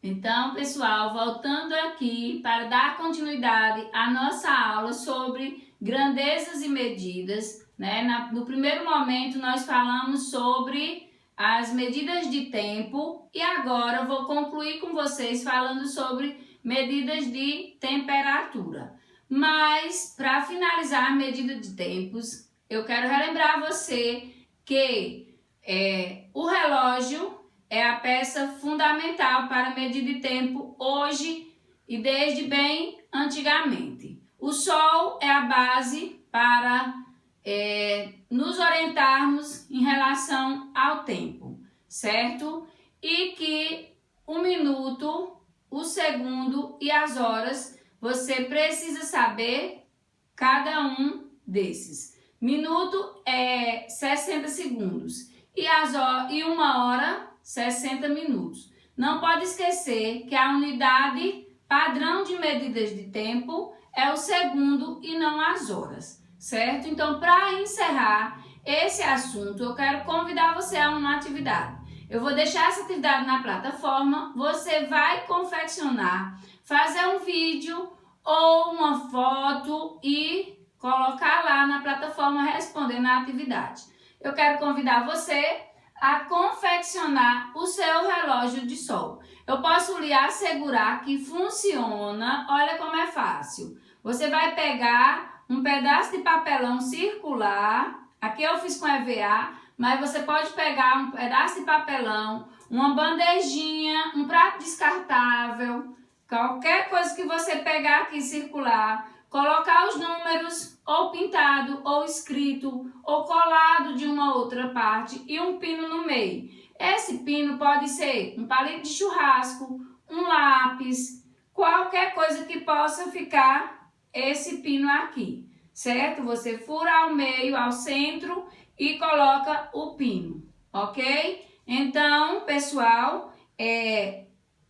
Então, pessoal, voltando aqui para dar continuidade à nossa aula sobre grandezas e medidas, né? No primeiro momento nós falamos sobre as medidas de tempo e agora eu vou concluir com vocês falando sobre medidas de temperatura. Mas, para finalizar a medida de tempos, eu quero relembrar você que o relógio é a peça fundamental para medir de tempo hoje e desde bem antigamente. O Sol é a base para nos orientarmos em relação ao tempo, certo? E que o minuto, o segundo e as horas, você precisa saber cada um desses. Minuto é 60 segundos e uma hora 60 minutos. Não pode esquecer que a unidade padrão de medidas de tempo é o segundo e não as horas, certo? Então, para encerrar esse assunto, eu quero convidar você a uma atividade. Eu vou deixar essa atividade na plataforma, você vai confeccionar, fazer um vídeo ou uma foto e colocar lá na plataforma respondendo a atividade. Eu quero convidar você a confeccionar o seu relógio de sol. Eu posso lhe assegurar que funciona. Olha como é fácil. Você vai pegar um pedaço de papelão circular. Aqui eu fiz com EVA, mas você pode pegar um pedaço de papelão, uma bandejinha, um prato descartável, qualquer coisa que você pegar aqui circular, colocar os números ou pintado, ou escrito, ou colado de uma outra parte e um pino no meio. Esse pino pode ser um palito de churrasco, um lápis, qualquer coisa que possa ficar esse pino aqui, certo? Você fura ao meio, ao centro e coloca o pino, ok? Então, pessoal,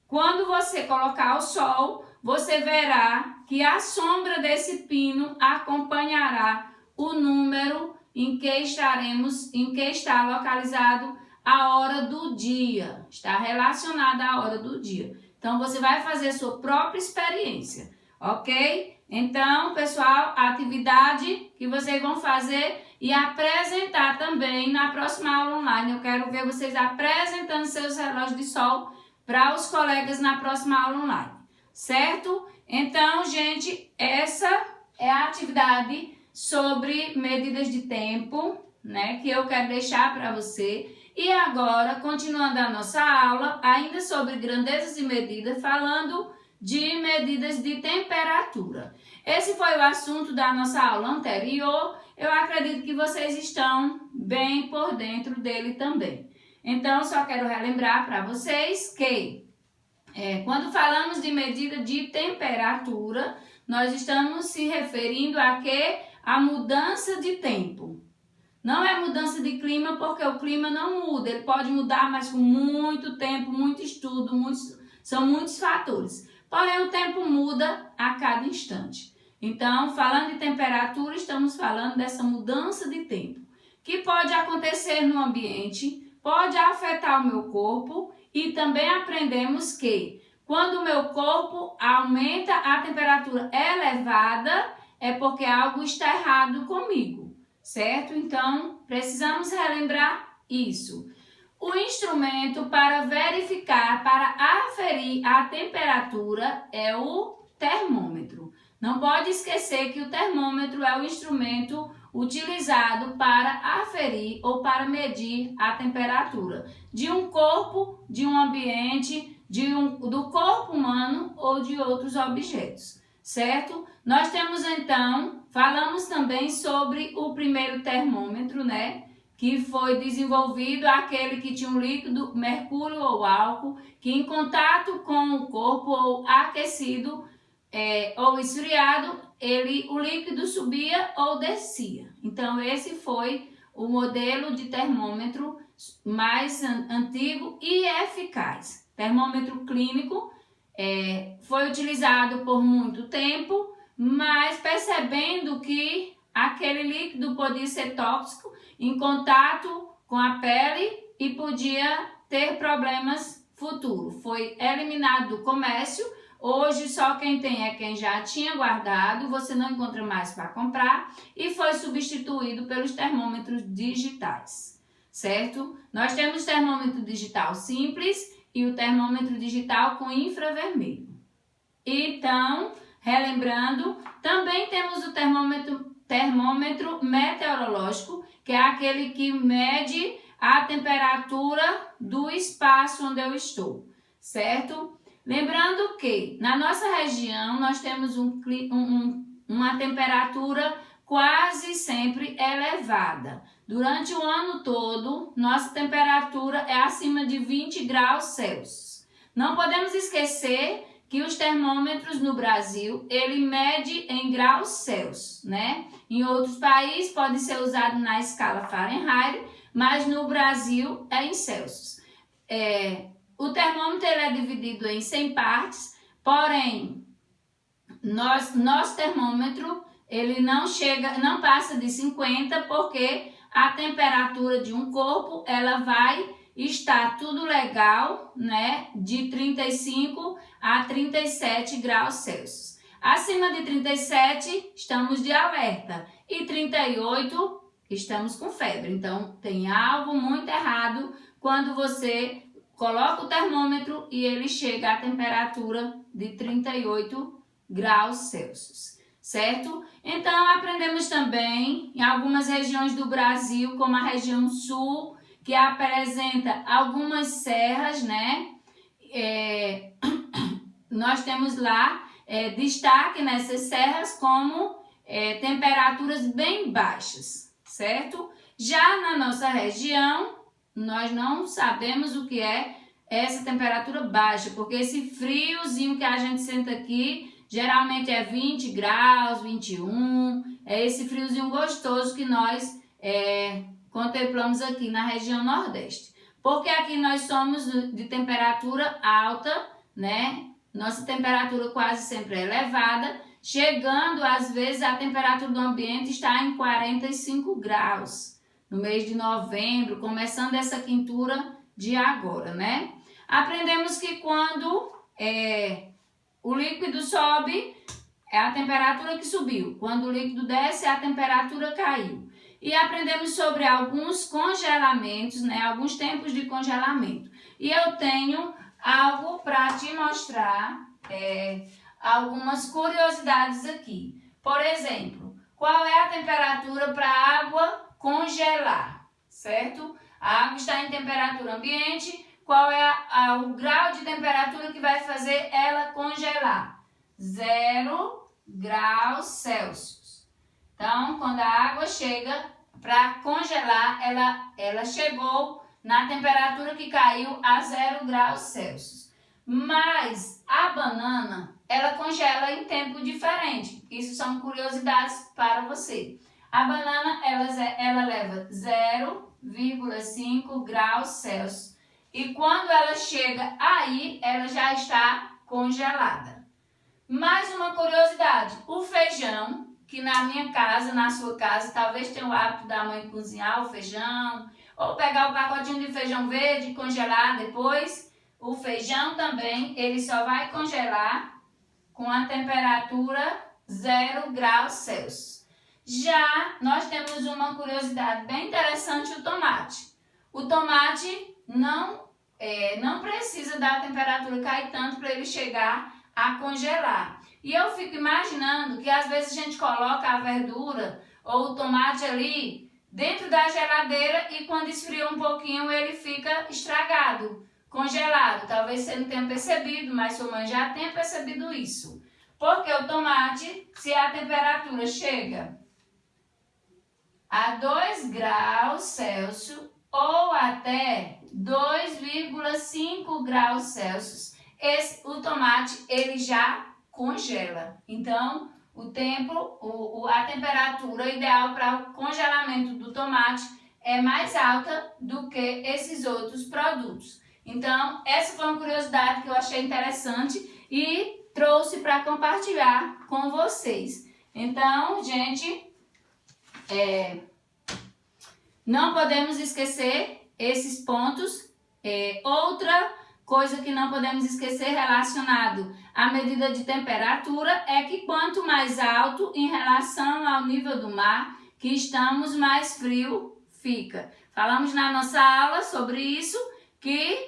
quando você colocar o sol, você verá que a sombra desse pino acompanhará o número em que está localizado a hora do dia. Está relacionada à hora do dia. Então, você vai fazer sua própria experiência, ok? Então, pessoal, a atividade que vocês vão fazer e apresentar também na próxima aula online. Eu quero ver vocês apresentando seus relógios de sol para os colegas na próxima aula online, certo? Então, gente, essa é a atividade sobre medidas de tempo, né, que eu quero deixar para você. E agora, continuando a nossa aula, ainda sobre grandezas e medidas, falando de medidas de temperatura. Esse foi o assunto da nossa aula anterior. Eu acredito que vocês estão bem por dentro dele também. Então, só quero relembrar para vocês que quando falamos de medida de temperatura, nós estamos se referindo a quê? A mudança de tempo. Não é mudança de clima, porque o clima não muda. Ele pode mudar, mas com muito tempo, muito estudo, são muitos fatores. Porém, o tempo muda a cada instante. Então, falando de temperatura, estamos falando dessa mudança de tempo, que pode acontecer no ambiente, pode afetar o meu corpo, e também aprendemos que quando o meu corpo aumenta a temperatura elevada, é porque algo está errado comigo, certo? Então, precisamos relembrar isso. O instrumento para verificar, para aferir a temperatura é o termômetro. Não pode esquecer que o termômetro é o instrumento utilizado para aferir ou para medir a temperatura de um corpo, de um ambiente, do corpo humano ou de outros objetos, certo? Nós temos então, falamos também sobre o primeiro termômetro, né? Que foi desenvolvido aquele que tinha um líquido, mercúrio ou álcool, que em contato com o corpo ou aquecido ou esfriado, o líquido subia ou descia. Então, esse foi o modelo de termômetro mais antigo e eficaz. Termômetro clínico foi utilizado por muito tempo, mas percebendo que aquele líquido podia ser tóxico em contato com a pele e podia ter problemas futuro foi eliminado do comércio. Hoje só quem tem é quem já tinha guardado, você não encontra mais para comprar e foi substituído pelos termômetros digitais, certo? Nós temos termômetro digital simples e o termômetro digital com infravermelho. Então, relembrando, também temos o termômetro meteorológico, que é aquele que mede a temperatura do espaço onde eu estou, certo? Lembrando que na nossa região nós temos uma temperatura quase sempre elevada. Durante o ano todo, nossa temperatura é acima de 20 graus Celsius. Não podemos esquecer que os termômetros no Brasil, ele mede em graus Celsius, né? Em outros países pode ser usado na escala Fahrenheit, mas no Brasil é em Celsius. O termômetro ele é dividido em 100 partes, porém, nosso termômetro ele não passa de 50, porque a temperatura de um corpo ela vai estar tudo legal, né, de 35 a 37 graus Celsius. Acima de 37 estamos de alerta e 38 estamos com febre. Então tem algo muito errado quando você coloca o termômetro e ele chega à temperatura de 38 graus Celsius, certo? Então aprendemos também em algumas regiões do Brasil, como a região sul, que apresenta algumas serras, né? Nós temos lá destaque nessas serras como temperaturas bem baixas, certo? Já na nossa região, nós não sabemos o que é essa temperatura baixa, porque esse friozinho que a gente sente aqui, geralmente é 20 graus, 21, é esse friozinho gostoso que nós contemplamos aqui na região Nordeste. Porque aqui nós somos de temperatura alta, né? Nossa temperatura quase sempre é elevada, chegando às vezes a temperatura do ambiente está em 45 graus. No mês de novembro, começando essa quintura de agora, né? Aprendemos que quando o líquido sobe, é a temperatura que subiu. Quando o líquido desce, a temperatura caiu. E aprendemos sobre alguns congelamentos, né? Alguns tempos de congelamento. E eu tenho algo para te mostrar, algumas curiosidades aqui. Por exemplo, qual é a temperatura para a água congelar, certo? A água está em temperatura ambiente, qual é o grau de temperatura que vai fazer ela congelar? 0 graus Celsius. Então, quando a água chega para congelar, ela chegou na temperatura que caiu a 0 graus Celsius. Mas a banana, ela congela em tempo diferente. Isso são curiosidades para você. A banana, ela leva 0,5 graus Celsius. E quando ela chega aí, ela já está congelada. Mais uma curiosidade, o feijão, que na minha casa, na sua casa, talvez tenha o hábito da mãe cozinhar o feijão, ou pegar o pacotinho de feijão verde e congelar depois. O feijão também, ele só vai congelar com a temperatura 0 graus Celsius. Já nós temos uma curiosidade bem interessante, o tomate. O tomate não precisa da temperatura cair tanto para ele chegar a congelar. E eu fico imaginando que às vezes a gente coloca a verdura ou o tomate ali dentro da geladeira e quando esfria um pouquinho ele fica estragado, congelado. Talvez você não tenha percebido, mas sua mãe já tenha percebido isso. Porque o tomate, se a temperatura chega a 2 graus Celsius ou até 2,5 graus Celsius, o tomate ele já congela. Então, a temperatura ideal para o congelamento do tomate é mais alta do que esses outros produtos. Então, essa foi uma curiosidade que eu achei interessante e trouxe para compartilhar com vocês. Então, gente, não podemos esquecer esses pontos. Outra coisa que não podemos esquecer relacionado à medida de temperatura é que quanto mais alto em relação ao nível do mar que estamos, mais frio fica. Falamos na nossa aula sobre isso, que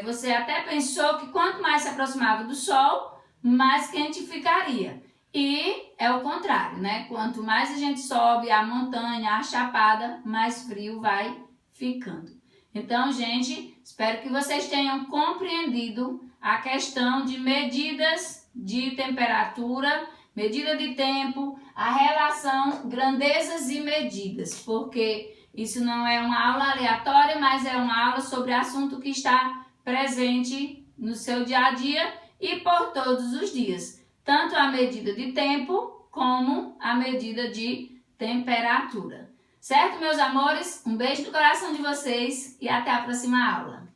você até pensou que quanto mais se aproximava do Sol, mais quente ficaria. E é o contrário, né? Quanto mais a gente sobe a montanha, a chapada, mais frio vai ficando. Então, gente, espero que vocês tenham compreendido a questão de medidas de temperatura, medida de tempo, a relação grandezas e medidas, porque isso não é uma aula aleatória, mas é uma aula sobre assunto que está presente no seu dia a dia e por todos os dias, tanto a medida de tempo como a medida de temperatura. Certo, meus amores? Um beijo no coração de vocês e até a próxima aula.